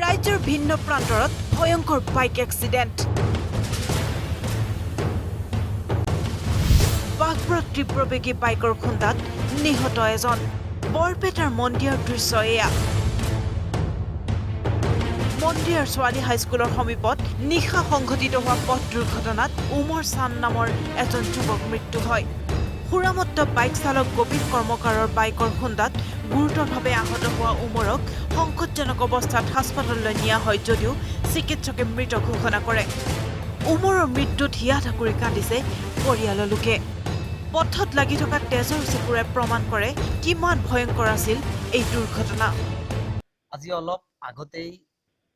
ৰাজ্যৰ ভিন্ন প্ৰান্তৰত ভয়ংকৰ বাইক এক্সিডেণ্ট বাঘপুৰত তীব্ৰবেগী বাইকৰ খুন্দাত নিহত এজন বৰপেটাৰ মন্দিৰৰ দৃশ্য এয়া মন্দিৰৰ ছোৱালী হাইস্কুলৰ সমীপত নিশা সংঘটিত হোৱা পথ দুৰ্ঘটনাত উমৰ চান নামৰ এজন যুৱক মৃত্যু হয় সুৰামত্ত বাইক চালক গোবিন্দ কৰ্মকাৰৰ বাইকৰ খুন্দাত গুৰুতৰভাৱে আহত হোৱা উমৰক সংকটজনক অৱস্থাত হাস্পতাললৈ নিয়া হয় যদিও চিকিৎসকে মৃত ঘোষণা কৰে উমৰৰ মৃত্যুত হিয়া ঠাকুৰি কান্দিছে পৰিয়ালৰ লোকে পথত লাগি থকা তেজৰ চিকুৰে প্ৰমাণ কৰে কিমান ভয়ংকৰ আছিল এই দুৰ্ঘটনা আজি অলপ আগতেই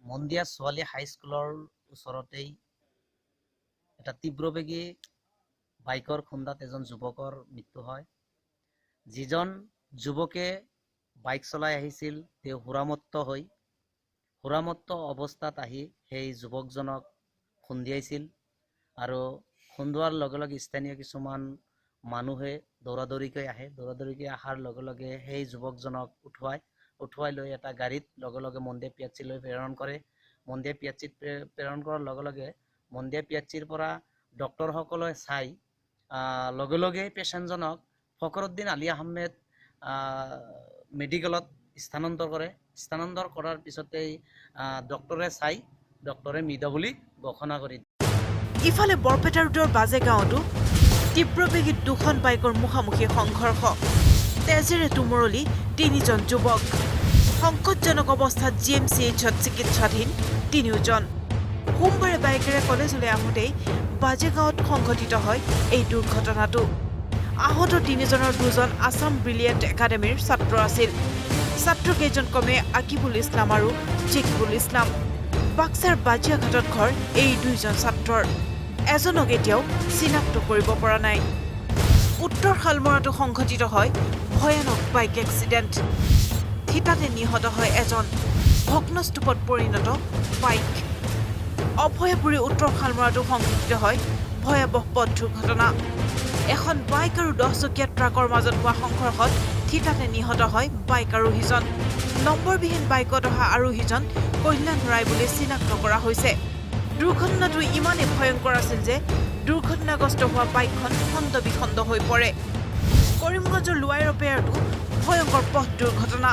মন্দিয়া ছোৱালী হাইস্কুলৰ ওচৰতেই এটা তীব্ৰবেগী বাইকৰ খুন্দাত এজন যুৱকৰ মৃত্যু হয় যিজন যুৱকে বাইক চলাই আহিছিল তেওঁ হুৰামত্ত অৱস্থাত আহি সেই যুৱকজনক খুন্দিয়াইছিল আৰু খুন্দোৱাৰ লগে লগে স্থানীয় কিছুমান মানুহে দৌৰাদৌৰিকৈ অহাৰ লগে লগে সেই যুৱকজনক উঠুৱাই লৈ এটা গাড়ীত লগে লগে মন্দিয়া পিয়াচিলৈ প্ৰেৰণ কৰে মন্দিয়া পিয়াচিত প্ৰেৰণ কৰাৰ লগে লগে মন্দিয়া পিয়াচিৰ পৰা ডক্টৰসকলে চাই লগে লগে পেচেণ্টজনক ফখৰুদ্দিন আলী আহমেদ মেডিকেলত স্থানান্তৰ কৰাৰ পিছতেই ডক্টৰে মৃত বুলি ঘোষণা কৰি ইফালে বৰপেটা ৰোডৰ বাজে গাঁৱতো তীব্ৰবেগী দুখন বাইকৰ মুখামুখি সংঘৰ্ষ তেজেৰে তুমৰলি তিনিজন যুৱক সংকটজনক অৱস্থাত GMCHত চিকিৎসাধীন তিনিওজন সোমবাৰে বাইকেৰে কলেজলৈ আহোঁতেই বাজে গাঁৱত সংঘটিত হয় এই দুৰ্ঘটনাটো আহত তিনিজনৰ দুজন আছাম ব্ৰিলিয়েণ্ট একাডেমীৰ ছাত্ৰ আছিল ছাত্ৰকেইজন ক্ৰমে আকিবুল ইছলাম আৰু জেকিবুল ইছলাম বাক্সাৰ বাজিয়াঘাটত ঘৰ এই দুইজন ছাত্ৰৰ এজনক এতিয়াও চিনাক্ত কৰিব পৰা নাই উত্তৰ শালমৰাটো সংঘটিত হয় ভয়ানক বাইক এক্সিডেণ্ট থিতাতে নিহত হয় এজন ভগ্নস্তূপত পৰিণত বাইক অভয়পুৰী উত্তৰ শালমৰাটো সংঘটিত হয় ভয়াৱহ পথ দুৰ্ঘটনা এখন বাইক আৰু 10-চকীয়া ট্ৰাকৰ মাজত হোৱা সংঘৰ্ষত থিতাতে নিহত হয় বাইক আৰোহীজন নম্বৰবিহীন বাইকত অহা আৰোহীজন কল্যাণ ৰায় বুলি চিনাক্ত কৰা হৈছে দুৰ্ঘটনাটো ইমানেই ভয়ংকৰ আছিল যে দুৰ্ঘটনাগ্ৰস্ত হোৱা বাইকখন খণ্ড বিখণ্ড হৈ পৰে কৰিমগঞ্জৰ লোৱাইৰপেয়াৰতো ভয়ংকৰ পথ দুৰ্ঘটনা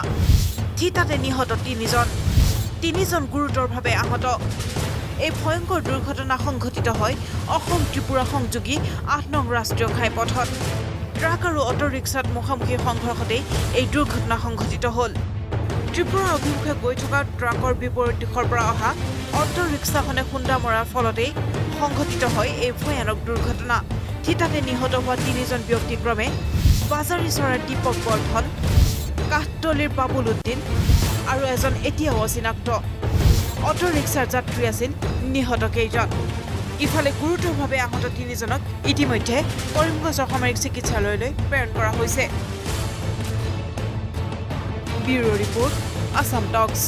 থিতাতে নিহত তিনিজন গুৰুতৰভাৱে আহত এই ভয়ংকৰ দুৰ্ঘটনা সংঘটিত হয় অসম ত্ৰিপুৰা সংযোগী ৮ নং ৰাষ্ট্ৰীয় ঘাইপথত ট্ৰাক আৰু অটো ৰিক্সাত মুখামুখি সংঘৰ্ষতেই এই দুৰ্ঘটনা সংঘটিত হ'ল ত্ৰিপুৰা অভিমুখে গৈ থকা ট্ৰাকৰ বিপৰীত দিশৰ পৰা অহা অটো ৰিক্সাখনে খুন্দা মৰাৰ ফলতেই সংঘটিত হয় এই ভয়ানক দুৰ্ঘটনা থিতাতে নিহত হোৱা তিনিজন ব্যক্তি ক্ৰমে বাজাৰীচৰাৰ দীপক বৰ্ধন কাঠতলিৰ বাবুল উদ্দিন আৰু এজন এতিয়াও অচিনাক্ত অটো ৰিক্সাৰ যাত্ৰী আছিল নিহত কেইজন ইফালে গুৰুতৰভাৱে আহত তিনিজনক ইতিমধ্যে কৰিমগঞ্জৰ সামৰিক চিকিৎসালয়লৈ প্ৰেৰণ কৰা হৈছে ব্যুৰো ৰিপৰ্ট আসাম টক্স